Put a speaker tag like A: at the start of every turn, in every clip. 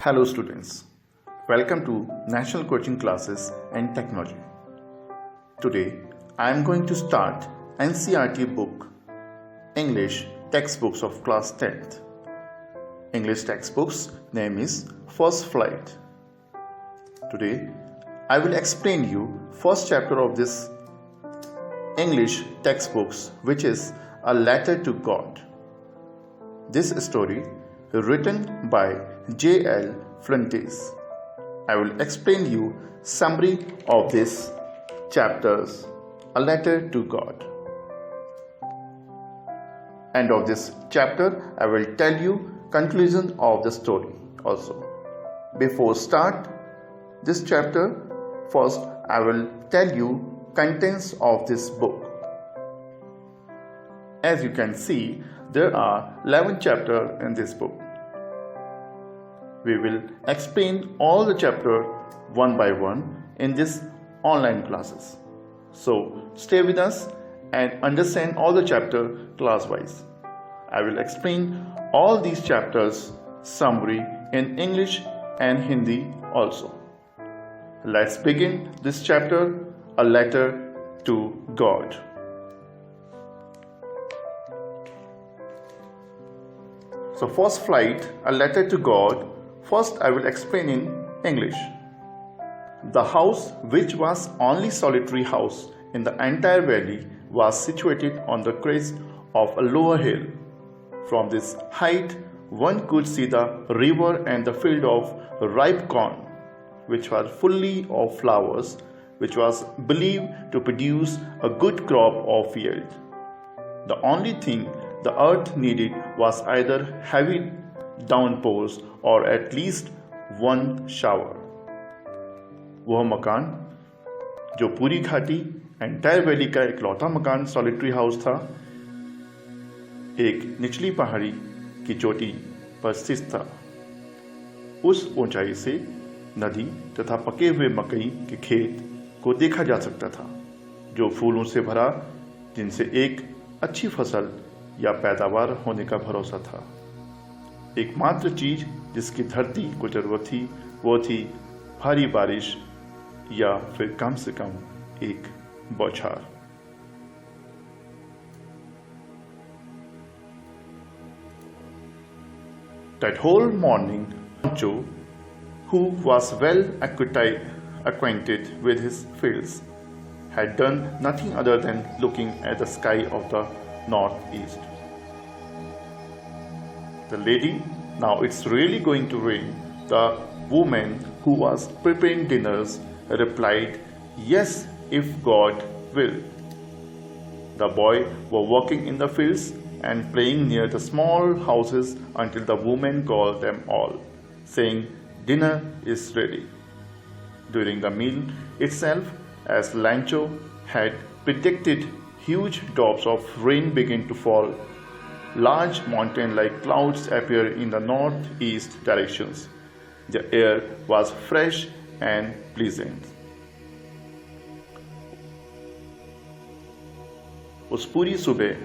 A: Hello students, welcome to National Coaching Classes and Technology. Today I am going to start NCERT book English textbooks of class 10th. English textbooks name is First Flight. Today I will explain you first chapter of this English textbooks, which is A Letter to God. This story written by J.L. Fuentes. I will explain you summary of this chapters, A Letter to God. End of this chapter, I will tell you conclusion of the story also. Before start this chapter, first I will tell you contents of this book. As you can see, there are 11 chapters in this book. We will explain all the chapters one by one in this online classes. So stay with us and understand all the chapters class-wise. I will explain all these chapters summary in English and Hindi also. Let's begin this chapter, A Letter to God. So first flight, A Letter to God. First I will explain in English. The house, which was only solitary house in the entire valley, was situated on the crest of a lower hill. From this height one could see the river and the field of ripe corn, which was fully of flowers, which was believed to produce a good crop of yield. The only thing the earth needed was either heavy downpours or at least one shower. वह मकान जो पूरी घाटी entire valley का इकलौता मकान solitary house था, एक निचली पहाड़ी की चोटी पर स्थित था। उस ऊंचाई से नदी तथा पके हुए मकई के खेत को देखा जा सकता था, जो फूलों से भरा, जिनसे एक अच्छी फसल या पैदावार होने का भरोसा था। एकमात्र चीज जिसकी धरती को जरूरत थी वो थी भारी बारिश या फिर कम से कम एक बौछार। That whole morning, Joe, who was well acquainted with his fields, had done nothing other than looking at the sky of the northeast. The lady, now it's really going to rain, the woman who was preparing dinners replied, yes, if God will. The boy were walking in the fields and playing near the small houses until the woman called them all, saying, dinner is ready. During the meal itself, as Lancho had predicted, huge drops of rain began to fall. Large mountain-like clouds appeared in the northeast directions. The air was fresh and pleasant. उस पूरी सुबह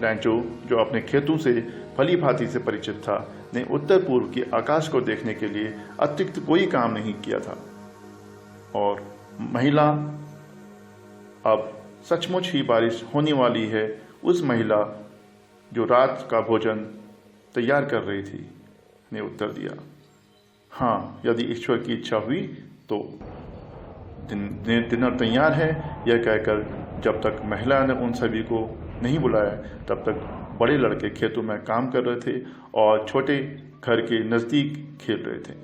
A: लैंचो, जो अपने खेतों से भली भांति से परिचित था, ने उत्तर पूर्व के आकाश को देखने के लिए अतिरिक्त कोई काम नहीं किया था। और महिला, अब सचमुच ही बारिश होने वाली है, उस महिला जो रात का भोजन तैयार कर रही थी ने उत्तर दिया, हाँ, यदि ईश्वर की इच्छा हुई तो डिनर तैयार है। यह कहकर जब तक महिला ने उन सभी को नहीं बुलाया, तब तक बड़े लड़के खेतों में काम कर रहे थे और छोटे घर के नज़दीक खेल रहे थे।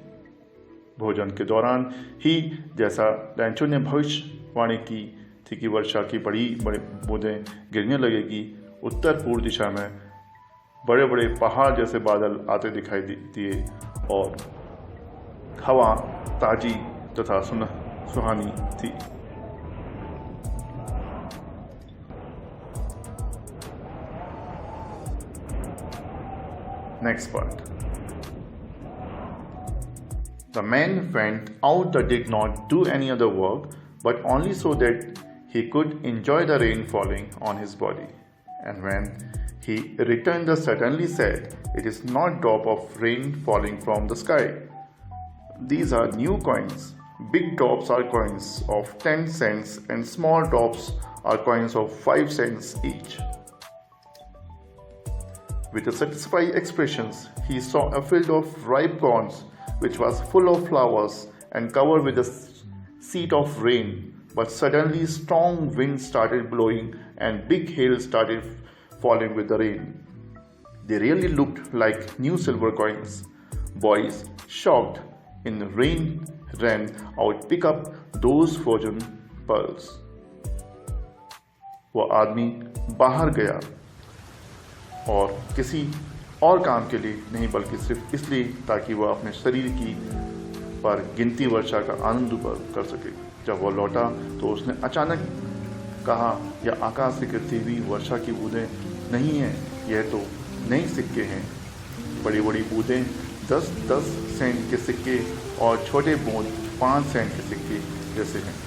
A: भोजन के दौरान ही, जैसा लैंचो ने भविष्यवाणी की थी कि वर्षा की बड़ी बूंदें गिरने लगेगी, उत्तर पूर्व दिशा में बड़े बड़े पहाड़ जैसे बादल आते दिखाई दिए और हवा ताजी तथा सुहानी थी। Next part. The man went out but did not do any other work, but only so that he could enjoy the rain falling on his body. And when he returned, suddenly said, "It is not drop of rain falling from the sky, These are new coins. Big tops are coins of 10 cents and small tops are coins of 5 cents each. With a satisfied expressions, he saw a field of ripe corns which was full of flowers and covered with a sheet of rain. But suddenly strong wind started blowing and big hail started falling with the rain. They really looked like new silver coins. Boys, shocked in the rain, ran out pick up those frozen pearls. वह आदमी बाहर गया और किसी और काम के लिए नहीं बल्कि सिर्फ इसलिए ताकि वह अपने शरीर की पर गिनती वर्षा का आनंद कर सके। जब वह लौटा तो उसने अचानक कहा, यह आकाश से गिरती हुई वर्षा की बूंदें नहीं हैं, यह तो नए सिक्के हैं। बड़ी बड़ी बूंदें 10-10 सेंट के सिक्के और छोटे बूंद 5 सेंट के सिक्के जैसे हैं।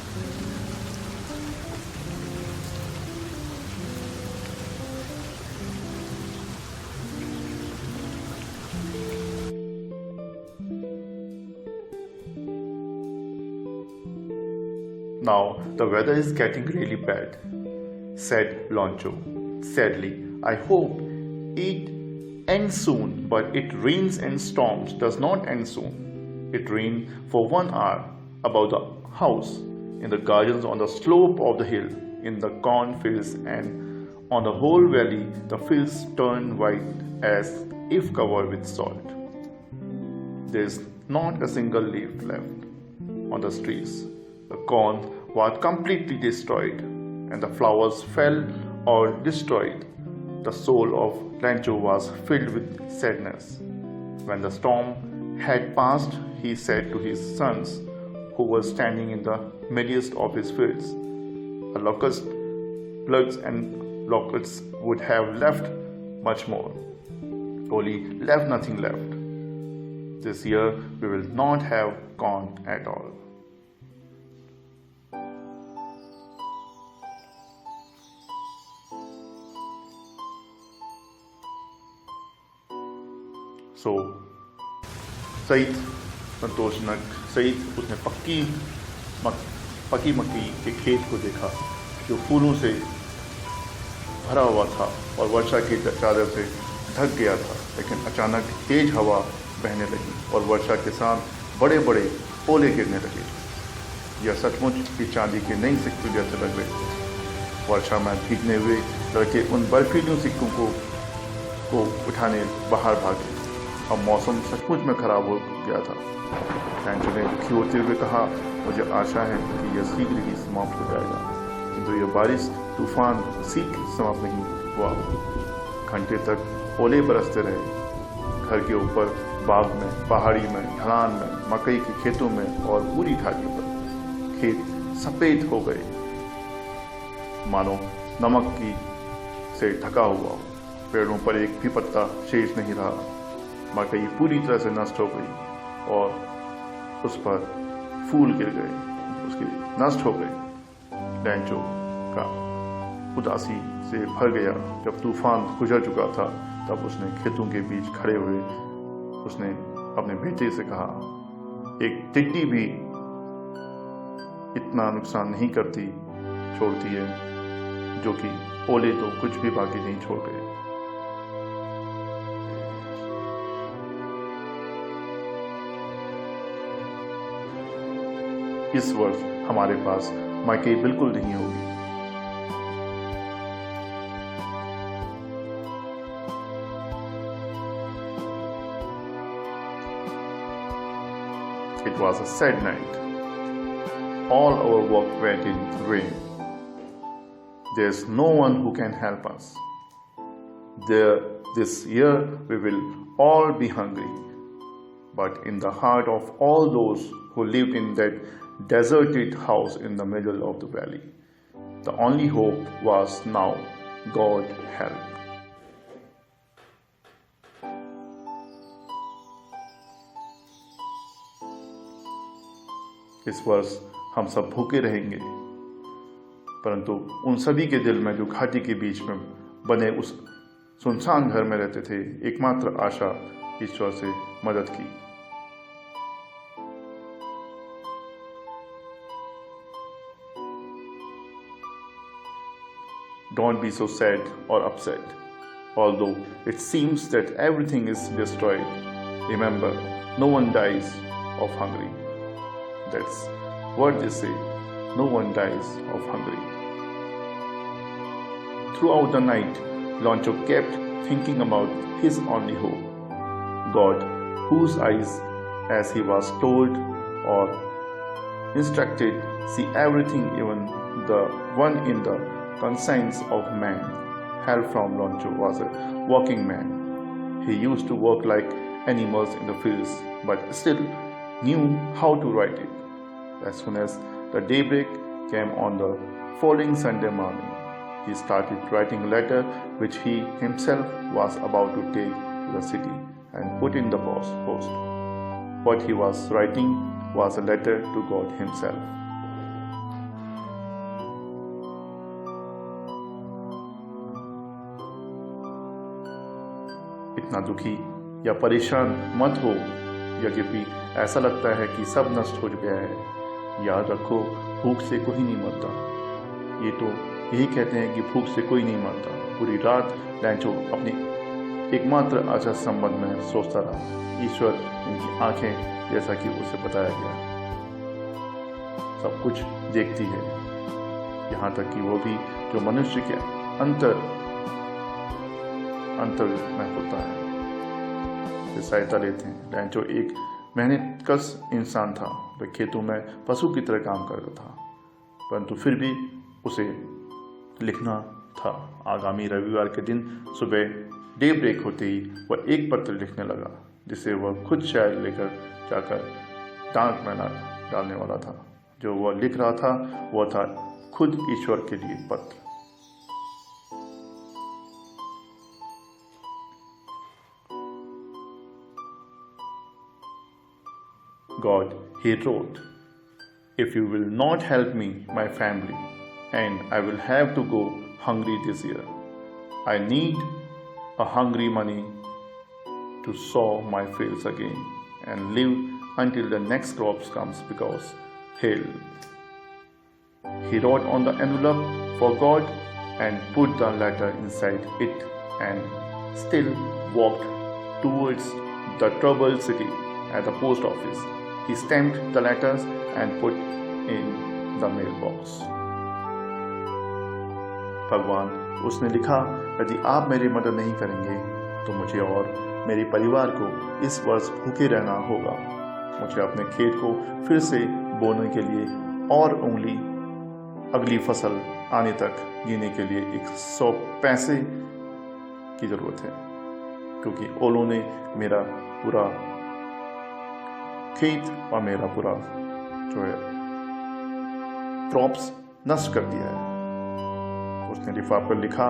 A: Now the weather is getting really bad, said Loncho sadly. I hope it ends soon, but it rains and storms does not end soon. It rained for 1 hour above the house, in the gardens on the slope of the hill, in the cornfields, and on the whole valley. The fields turned white as if covered with salt. There is not a single leaf left on the trees. The corn was completely destroyed, and the flowers fell or destroyed. The soul of Rancho was filled with sadness. When the storm had passed, he said to his sons, who were standing in the midst of his fields, a locust, plugs and locusts would have left much more, only left nothing left. This year we will not have corn at all. So, Saeed संतोषजनक सईद उसने पकी मक्की के खेत को देखा जो फूलों से भरा हुआ था और वर्षा की चादर से ढक गया था। लेकिन अचानक तेज हवा बहने लगी और वर्षा के साथ बड़े बड़े ओले गिरने लगे। यह सचमुच ही चांदी के नई सिक्कों जैसे लग रहे थे। वर्षा में भीगने हुए लड़के उन बर्फीले सिक्कों को उठाने बाहर भागे। अब मौसम सचमुच में खराब हो गया था। रैंचो ने दुखी होते हुए कहा, मुझे आशा है कि यह शीघ्र ही समाप्त हो जाएगा। किंतु यह बारिश तूफान शीघ्र समाप्त नहीं हुआ। घंटे तक ओले बरसते रहे। घर के ऊपर, बाग में, पहाड़ी में, ढलान में, मकई के खेतों में और पूरी घाटी पर खेत सफेद हो गए, मानो नमक की से ढका हुआ हो। पेड़ों पर एक भी पत्ता शेष नहीं रहा। मकई पूरी तरह से नष्ट हो गई और उस पर फूल गिर गए, उसके नष्ट हो गए। रैंचो का उदासी से भर गया। जब तूफान गुजर चुका था तब उसने खेतों के बीच खड़े हुए उसने अपने बेटे से कहा, एक टिड्डी भी इतना नुकसान नहीं छोड़ती है जो कि ओले तो कुछ भी बाकी नहीं छोड़ गए। इस वर्ष हमारे पास मकई बिल्कुल नहीं होगी। It was a sad night. All our work went in vain. There's no one who can help us. This year we will all be hungry. But in the heart of all those who lived in that deserted house in the middle of the valley, the only hope was now God help. इस वर्ष हम सब भूखे रहेंगे, परंतु उन सभी के दिल में जो घाटी के बीच में बने उस सुनसान घर में रहते थे, एकमात्र आशा ईश्वर से मदद की। Don't be so sad or upset. Although it seems that everything is destroyed, remember, no one dies of hunger. That's what they say. No one dies of hunger. Throughout the night, Loncho kept thinking about his only hope, God, whose eyes, as he was told or instructed, see everything, even the one in the conscience of man. Hal from Loncho was a working man. He used to work like animals in the fields, but still knew how to write it. As soon as the daybreak came on the following Sunday morning, he started writing a letter which he himself was about to take to the city and put in the post. What he was writing was a letter to God himself. इतना दुखी या परेशान मत हो, यद्यपि ऐसा लगता है कि सब नष्ट हो गया है। याद रखो, भूख से कोई नहीं मरता। ये तो यही कहते हैं कि भूख से कोई नहीं मरता। पूरी रात लैंचो अपनी एकमात्र आशा संबंध में सोचता रहा। ईश्वर इनकी आंखें, जैसा कि उसे बताया गया, सब कुछ देखती है, यहाँ तक कि वो भी जो मनुष्य के अंतर में होता है, से सहायता लेते हैं। लैंचो एक मेहनतकश इंसान था। वह खेतों में पशु की तरह काम करता था, परंतु फिर भी उसे लिखना था। आगामी रविवार के दिन सुबह डे ब्रेक होते ही वह एक पत्र लिखने लगा, जिसे वह खुद शायद लेकर जाकर डाक में डालने वाला था। जो वह लिख रहा था वह था खुद ईश्वर के लिए पत्र। God, he wrote, if you will not help me, my family, and I will have to go hungry this year. I need a hungry money to sow my fields again and live until the next crops comes because hail. He wrote on the envelope for God and put the letter inside it and still walked towards the troubled city at the post office. He stamped the letters and put in the mailbox. भगवान, उसने लिखा, यदि आप मेरी मदद नहीं करेंगे तो मुझे और मेरे परिवार को इस वर्ष भूखे रहना होगा। मुझे अपने खेत को फिर से बोने के लिए और उंगली अगली फसल आने तक जीने के लिए 100 पैसे की ज़रूरत है, क्योंकि ओलों ने मेरा पूरा खेत और मेरा पूरा जो है क्रॉप्स नष्ट कर दिया है। उसने लिफाफे पर लिखा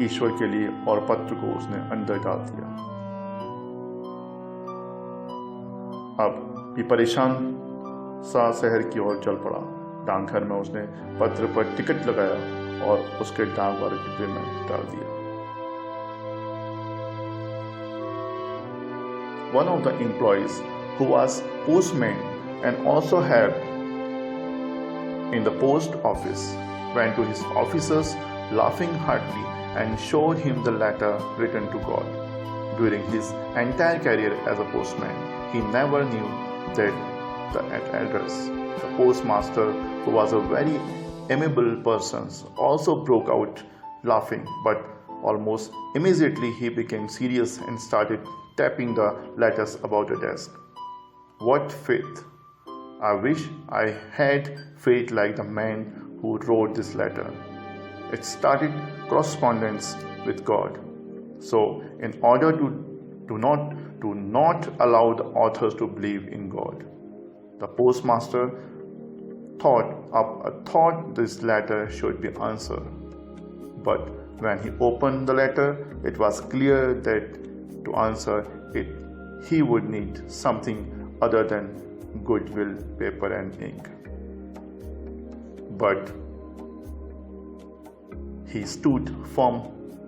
A: ईश्वर के लिए और पत्र को उसने अंदर डाल दिया। अब भी परेशान सा शहर की ओर चल पड़ा। डाकघर में उसने पत्र पर टिकट लगाया और उसके डाक वाले डिब्बे में डाल दिया। One of the employees, who was postman and also helped in the post office, went to his officers laughing heartily and showed him the letter written to God. During his entire career as a postman, he never knew that the address. The postmaster, who was a very amiable person, also broke out laughing, but almost immediately he became serious and started tapping the letters about the desk. What faith! I wish I had faith like the man who wrote this letter. It started correspondence with God. So, in order to not allow the authors to believe in God, the postmaster thought this letter should be answered. But when he opened the letter, it was clear that to answer it, he would need something other than goodwill, paper and ink. But he stood firm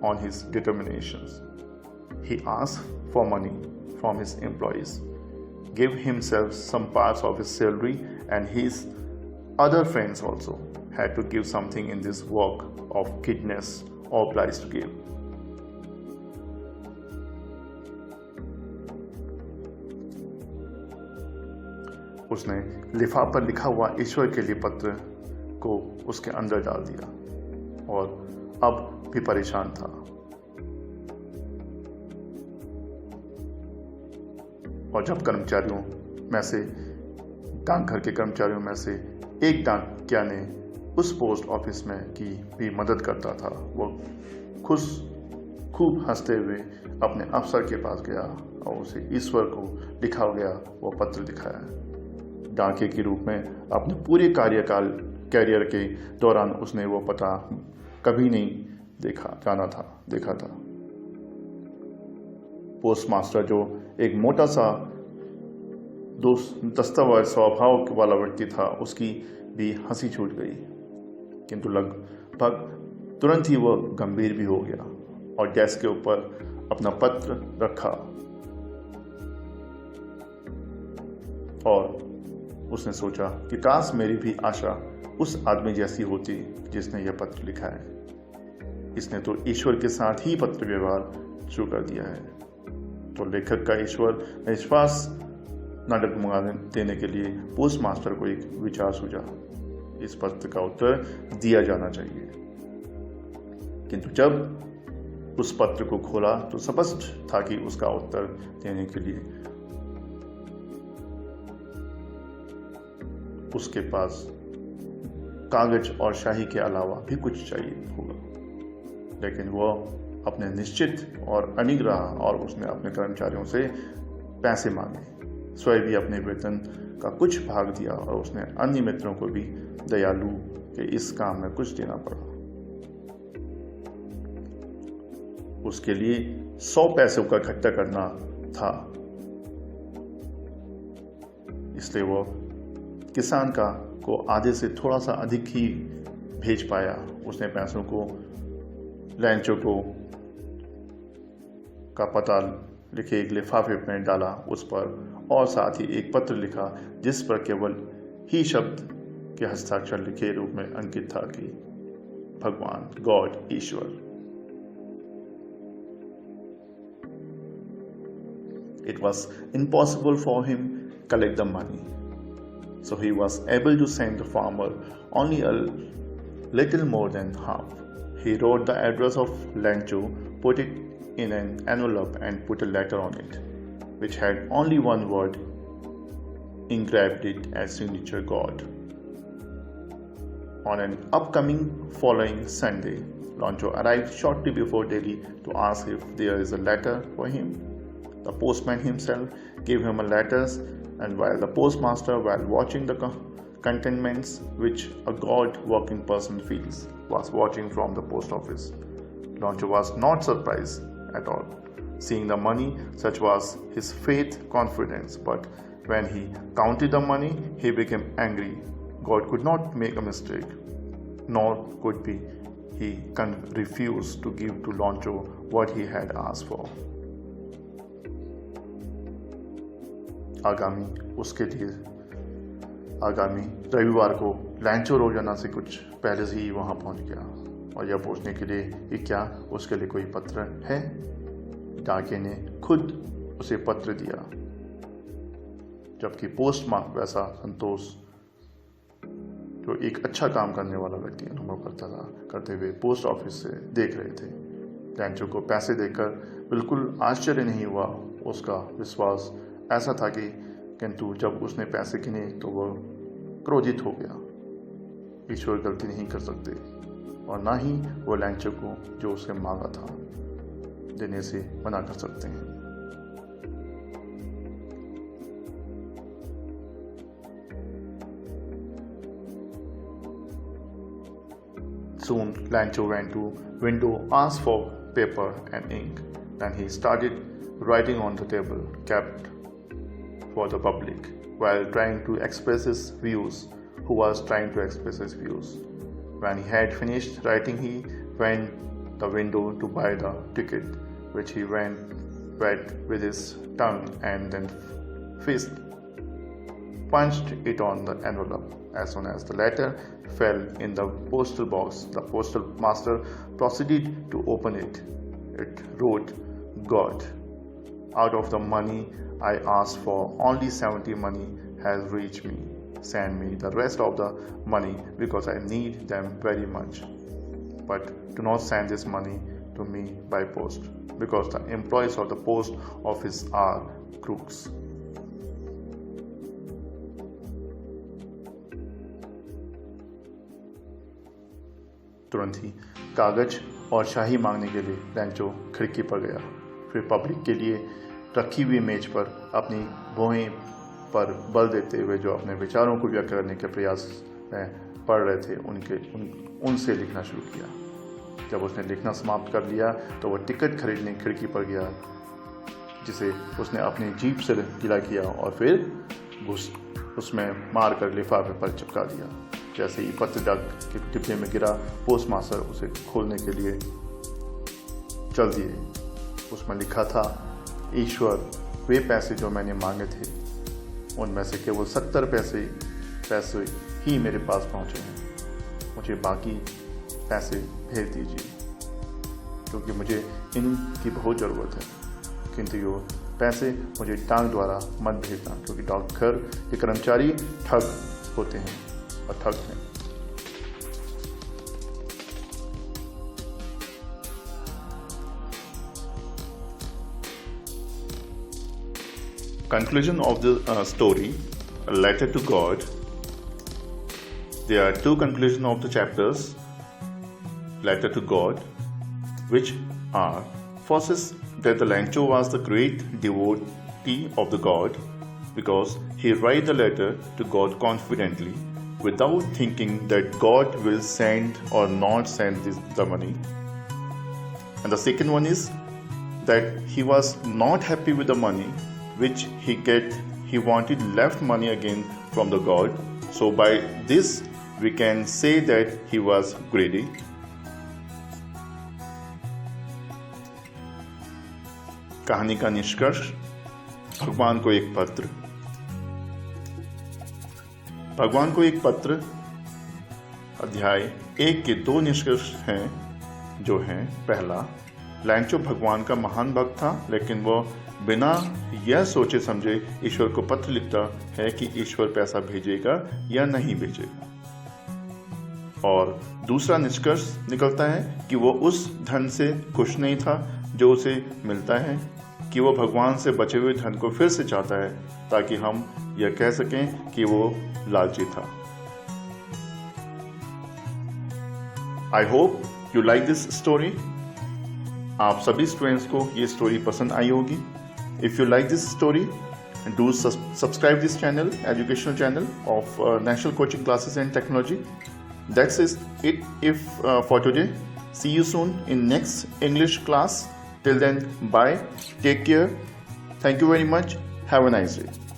A: on his determinations. He asked for money from his employees, gave himself some parts of his salary and his other friends also. had to give something in this work of goodness obliged to give. उसने लिफाफ पर लिखा हुआ ईश्वर के लिए पत्र को उसके अंदर डाल दिया और अब भी परेशान था। और जब कर्मचारियों में से डाकघर के कर्मचारियों में से एक डाकिया ने उस पोस्ट ऑफिस में की भी मदद करता था, वो खूब हंसते हुए अपने अफसर के पास गया और उसे ईश्वर को लिखा गया वो पत्र दिखाया। डाकिये के रूप में अपने पूरे कैरियर के दौरान उसने वो पता कभी नहीं देखा था। पोस्टमास्टर जो एक मोटा सा दस्तावेज स्वभाव वाला व्यक्ति था, उसकी भी हंसी छूट गई, किंतु लगभग तुरंत ही वह गंभीर भी हो गया और डेस्क के ऊपर अपना पत्र रखा और उसने सोचा कि काश मेरी भी आशा उस आदमी जैसी होती जिसने यह पत्र लिखा है। इसने तो ईश्वर के साथ ही पत्र व्यवहार शुरू कर दिया है। तो लेखक का ईश्वर विश्वास न डगमगा देने के लिए पोस्ट मास्टर को एक विचार सूझा, इस पत्र का उत्तर दिया जाना चाहिए। किंतु जब उस पत्र को खोला तो स्पष्ट था कि उसका उत्तर देने के लिए उसके पास कागज और शाही के अलावा भी कुछ चाहिए होगा। लेकिन वह अपने निश्चित और अनिग रहा और उसने अपने कर्मचारियों से पैसे मांगे, स्वयं भी अपने वेतन का कुछ भाग दिया और उसने अन्य मित्रों को भी दयालु के इस काम में कुछ देना पड़ा। उसके लिए 100 पैसों का इकट्ठा करना था, इसलिए वो किसान को आधे से थोड़ा सा अधिक ही भेज पाया। उसने पैसों को लैंचो का पता लिखे एक लिफाफे में डाला उस पर, और साथ ही एक पत्र लिखा जिस पर केवल ही शब्द के हस्ताक्षर लिखे रूप में अंकित था कि भगवान, God, Ishwar. It was impossible for him to collect the money, so he was able to send the farmer only a little more than half. He wrote the address of Lancho, put it in an envelope and put a letter on it, which had only one word engraved it as signature God. On an upcoming following Sunday, Lancho arrived shortly before Delhi to ask if there is a letter for him. The postman himself gave him a letter, and while the postmaster, while watching the contentments which a God-working person feels, was watching from the post office, Lancho was not surprised at all, seeing the money. Such was his faith, confidence. But when he counted the money, he became angry. God could not make a mistake, nor could he refuse to give to Lancho what he had asked for. आगामी रविवार को लैंचो रोजाना से कुछ पहले से ही वहां पहुंच गया और यह पूछने के लिए कि क्या उसके लिए कोई पत्र है। डाकिये ने खुद उसे पत्र दिया, जबकि पोस्टमां वैसा संतोष जो एक अच्छा काम करने वाला व्यक्ति अनुभव करते हुए पोस्ट ऑफिस से देख रहे थे। लैंचो को पैसे देकर बिल्कुल आश्चर्य नहीं हुआ। उसका विश्वास ऐसा था कि किंतु जब उसने पैसे गिने तो वह क्रोधित हो गया। ईश्वर गलती नहीं कर सकते और ना ही वो लैंचो को जो उससे मांगा था देने से मना कर सकते हैं। Soon Lancho went to window, asked for paper and ink. Then he started writing on the table kept for the public while trying to express his views. Who was trying to express his views? When he had finished writing, he went to the window to buy the ticket, which he wet with his tongue and then fist punched it on the envelope. As soon as the letter fell in the postal box. The postal master proceeded to open it. It wrote, "God, out of the money I asked for, only 70 money has reached me. Send me the rest of the money because I need them very much. But do not send this money to me by post, because the employees of the post office are crooks." तुरंत ही कागज और शाही मांगने के लिए लैंचो खिड़की पर गया। फिर पब्लिक के लिए रखी हुई मेज पर अपनी भौहें पर बल देते हुए जो अपने विचारों को व्यक्त करने के प्रयास में पढ़ रहे थे उनसे लिखना शुरू किया। जब उसने लिखना समाप्त कर लिया तो वह टिकट खरीदने खिड़की पर गया, जिसे उसने अपनी जीप से गीला किया और फिर उसमें मारकर लिफाफे पर चिपका दिया। जैसे ही पत्र डाक के डिब्बे में गिरा, पोस्ट मास्टर उसे खोलने के लिए चल दिए। उसमें लिखा था, "ईश्वर, वे पैसे जो मैंने मांगे थे उनमें से केवल 70 पैसे ही मेरे पास पहुंचे हैं। मुझे बाकी पैसे भेज दीजिए, क्योंकि मुझे इनकी बहुत ज़रूरत है। किंतु ये पैसे मुझे डाक द्वारा मत भेजना, क्योंकि डाकघर के कर्मचारी ठग होते हैं और ठग हैं।" Conclusion of the story, A Letter to God. There are two conclusions of the chapters, Letter to God, which are, first is that the Lancho was the great devotee of the God, because he write the letter to God confidently, without thinking that God will send or not send the money. And the second one is that he was not happy with the money which he get. He wanted left money again from the God. So by this we can say that he was greedy. कहानी का निष्कर्ष, भगवान को एक पत्र अध्याय 1 के 2 निष्कर्ष हैं, जो हैं, पहला, लैंचो भगवान का महान भक्त था, लेकिन वह बिना यह सोचे समझे ईश्वर को पत्र लिखता है कि ईश्वर पैसा भेजेगा या नहीं भेजेगा। और दूसरा निष्कर्ष निकलता है कि वो उस धन से खुश नहीं था जो उसे मिलता है, कि वो भगवान से बचे हुए धन को फिर से चाहता है, ताकि हम यह कह सकें कि वो लालची था। I hope you like this story. आप सभी स्टूडेंट्स को ये स्टोरी पसंद आई होगी। If you like this story, do subscribe this channel, educational channel of National Coaching Classes and Technology. That's it for today. See you soon in next English class. Till then, bye. Take care. Thank you very much. Have a nice day.